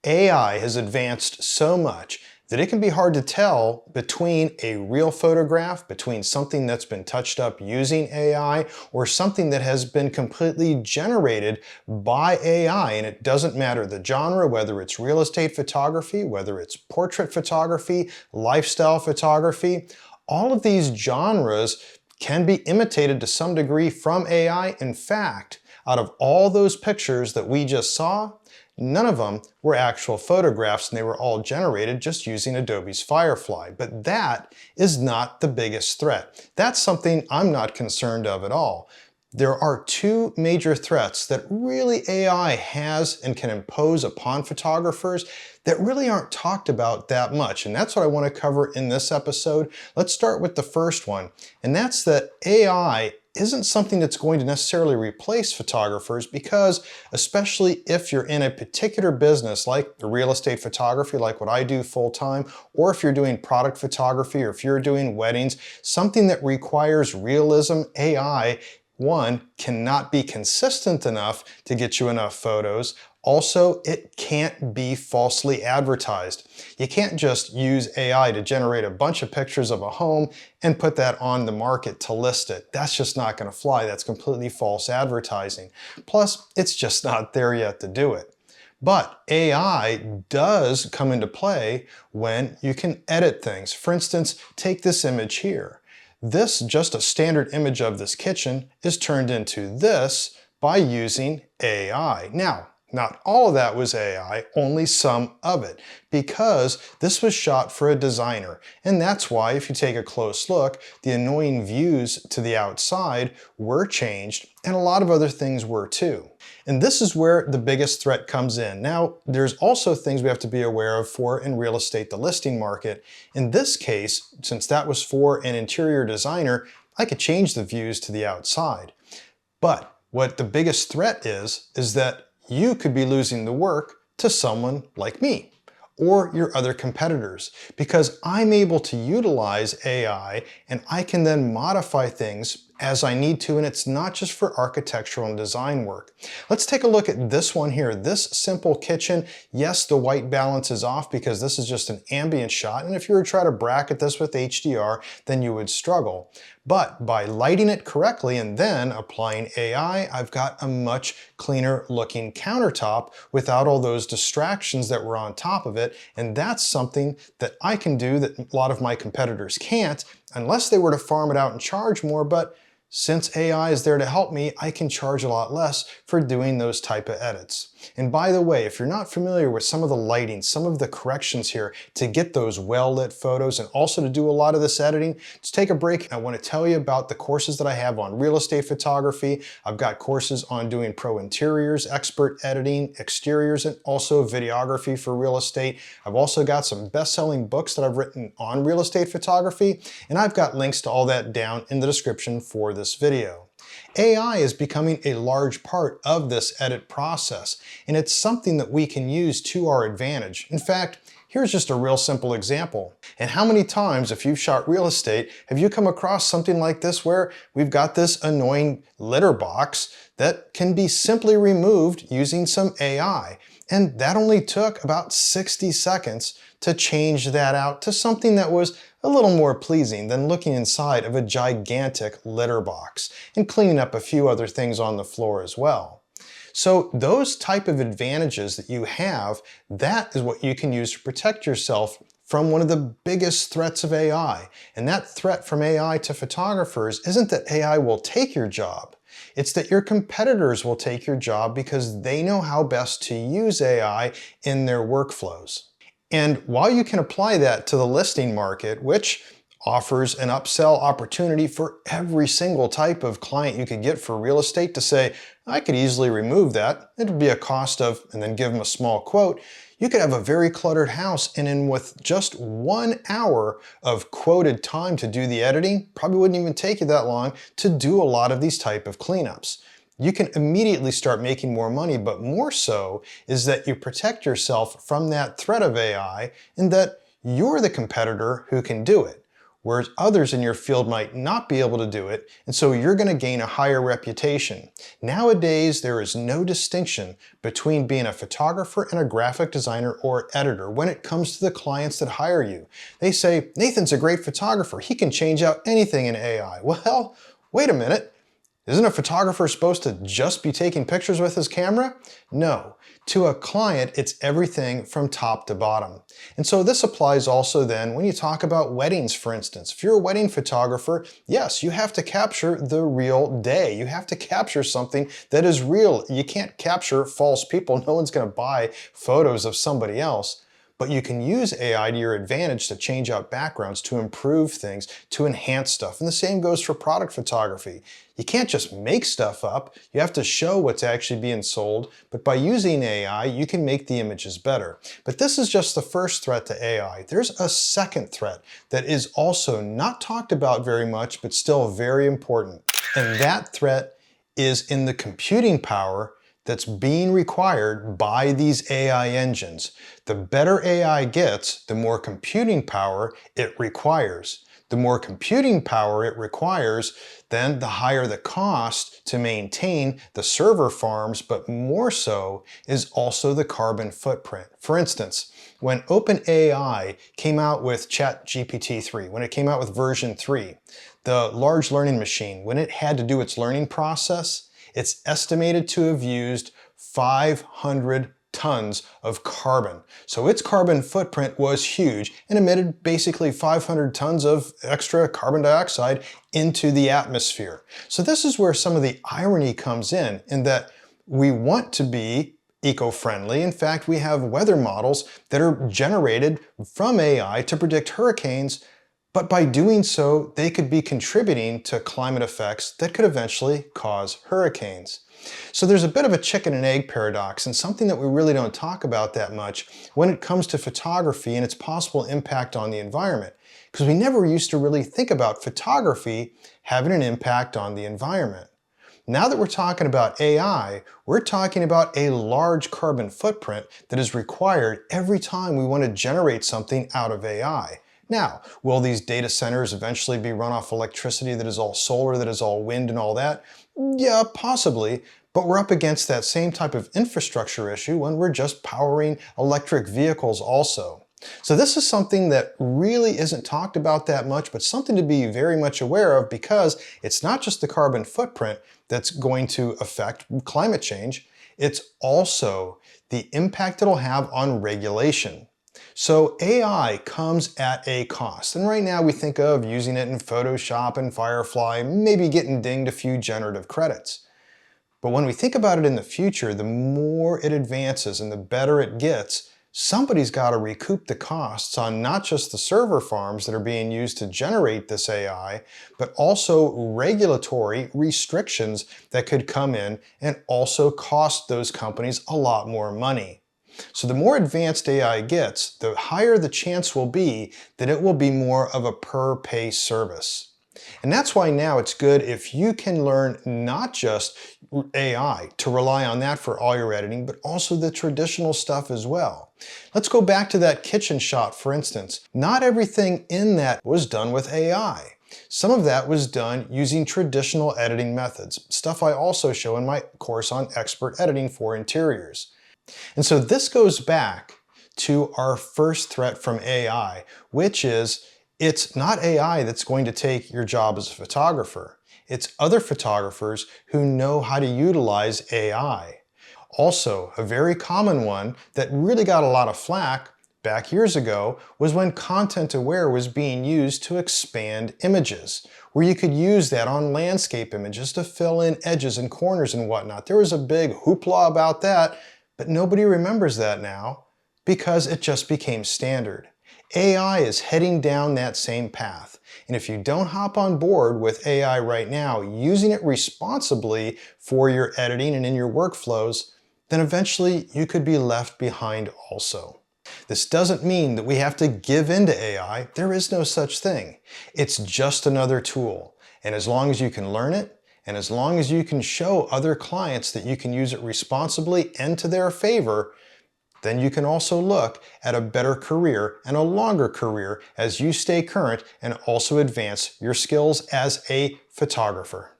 AI has advanced so much that it can be hard to tell between a real photograph, between something that's been touched up using AI, or something that has been completely generated by AI. And it doesn't matter the genre, whether it's real estate photography, whether it's portrait photography, lifestyle photography, all of these genres can be imitated to some degree from AI. In fact, out of all those pictures that we just saw, none of them were actual photographs, and they were all generated just using Adobe's Firefly. But that is not the biggest threat. That's something I'm not concerned of at all. There are two major threats that really AI has and can impose upon photographers that really aren't talked about that much. And that's what I want to cover in this episode. Let's start with the first one, and that's that AI isn't something that's going to necessarily replace photographers, because especially if you're in a particular business like real estate photography, like what I do full-time, or if you're doing product photography, or if you're doing weddings, something that requires realism, AI, one, cannot be consistent enough to get you enough photos. Also, it can't be falsely advertised. You can't just use AI to generate a bunch of pictures of a home and put that on the market to list it. That's just not going to fly. That's completely false advertising. Plus, it's just not there yet to do it. But AI does come into play when you can edit things. For instance, take this image here. This, just a standard image of this kitchen, is turned into this by using AI. Now, not all of that was AI, only some of it, because this was shot for a designer. And that's why, if you take a close look, the annoying views to the outside were changed, and a lot of other things were too. And this is where the biggest threat comes in. Now, there's also things we have to be aware of for in real estate, the listing market. In this case, since that was for an interior designer, I could change the views to the outside. But what the biggest threat is that you could be losing the work to someone like me or your other competitors, because I'm able to utilize AI and I can then modify things as I need to, and it's not just for architectural and design work. Let's take a look at this one here. This simple kitchen, yes, the white balance is off because this is just an ambient shot, and if you were to try to bracket this with HDR, then you would struggle. But by lighting it correctly and then applying AI, I've got a much cleaner looking countertop without all those distractions that were on top of it. And that's something that I can do that a lot of my competitors can't, unless they were to farm it out and charge more. But since AI is there to help me, I can charge a lot less for doing those type of edits. And by the way, if you're not familiar with some of the lighting, some of the corrections here to get those well-lit photos and also to do a lot of this editing, just take a break. I want to tell you about the courses that I have on real estate photography. I've got courses on doing pro interiors, expert editing, exteriors, and also videography for real estate. I've also got some best-selling books that I've written on real estate photography, and I've got links to all that down in the description for this video. AI is becoming a large part of this edit process, and it's something that we can use to our advantage. In fact, here's just a real simple example. And how many times, if you've shot real estate, have you come across something like this where we've got this annoying litter box that can be simply removed using some AI? And that only took about 60 seconds to change that out to something that was a little more pleasing than looking inside of a gigantic litter box and cleaning up a few other things on the floor as well. So those type of advantages that you have, that is what you can use to protect yourself from one of the biggest threats of AI. And that threat from AI to photographers isn't that AI will take your job. It's that your competitors will take your job because they know how best to use AI in their workflows. And while you can apply that to the listing market, which offers an upsell opportunity for every single type of client you could get for real estate to say, I could easily remove that. It would be a cost of, and then give them a small quote. You could have a very cluttered house, and in with just 1 hour of quoted time to do the editing, probably wouldn't even take you that long to do a lot of these type of cleanups. You can immediately start making more money, but more so is that you protect yourself from that threat of AI and that you're the competitor who can do it. whereas others in your field might not be able to do it, and so you're going to gain a higher reputation. Nowadays, there is no distinction between being a photographer and a graphic designer or editor when it comes to the clients that hire you. They say, Nathan's a great photographer. He can change out anything in AI. Well, wait a minute. Isn't a photographer supposed to just be taking pictures with his camera? No. To a client, it's everything from top to bottom. And so this applies also then when you talk about weddings, for instance. If you're a wedding photographer, yes, you have to capture the real day. You have to capture something that is real. You can't capture false people. No one's going to buy photos of somebody else. But you can use AI to your advantage to change out backgrounds, to improve things, to enhance stuff. And the same goes for product photography. You can't just make stuff up. You have to show what's actually being sold. But by using AI, you can make the images better. But this is just the first threat to AI. There's a second threat that is also not talked about very much, but still very important. And that threat is in the computing power that's being required by these AI engines. The better AI gets, the more computing power it requires. The more computing power it requires, then the higher the cost to maintain the server farms, but more so is also the carbon footprint. For instance, when OpenAI came out with ChatGPT-3, when it came out with version 3, the large learning machine, when it had to do its learning process, it's estimated to have used 500 tons of carbon. So its carbon footprint was huge and emitted basically 500 tons of extra carbon dioxide into the atmosphere. So this is where some of the irony comes in that we want to be eco-friendly. In fact, we have weather models that are generated from AI to predict hurricanes, but by doing so, they could be contributing to climate effects that could eventually cause hurricanes. So there's a bit of a chicken and egg paradox, and something that we really don't talk about that much when it comes to photography and its possible impact on the environment, because we never used to really think about photography having an impact on the environment. Now that we're talking about AI, we're talking about a large carbon footprint that is required every time we want to generate something out of AI. Now, will these data centers eventually be run off electricity that is all solar, that is all wind and all that? Yeah, possibly, but we're up against that same type of infrastructure issue when we're just powering electric vehicles also. So this is something that really isn't talked about that much, but something to be very much aware of, because it's not just the carbon footprint that's going to affect climate change, it's also the impact it'll have on regulation. So AI comes at a cost, and right now we think of using it in Photoshop and Firefly, maybe getting dinged a few generative credits. But when we think about it in the future, the more it advances and the better it gets, somebody's got to recoup the costs on not just the server farms that are being used to generate this AI, but also regulatory restrictions that could come in and also cost those companies a lot more money. So the more advanced AI gets, the higher the chance will be that it will be more of a per-pay service. And that's why now it's good if you can learn not just AI to rely on that for all your editing, but also the traditional stuff as well. Let's go back to that kitchen shot, for instance. Not everything in that was done with AI. Some of that was done using traditional editing methods, stuff I also show in my course on expert editing for interiors. And so this goes back to our first threat from AI, which is it's not AI that's going to take your job as a photographer. It's other photographers who know how to utilize AI. Also, a very common one that really got a lot of flack back years ago was when content aware was being used to expand images, where you could use that on landscape images to fill in edges and corners and whatnot. There was a big hoopla about that, but nobody remembers that now because it just became standard. AI is heading down that same path. And if you don't hop on board with AI right now, using it responsibly for your editing and in your workflows, then eventually you could be left behind also. This doesn't mean that we have to give in to AI. There is no such thing. It's just another tool. And as long as you can learn it, and as long as you can show other clients that you can use it responsibly and to their favor, then you can also look at a better career and a longer career as you stay current and also advance your skills as a photographer.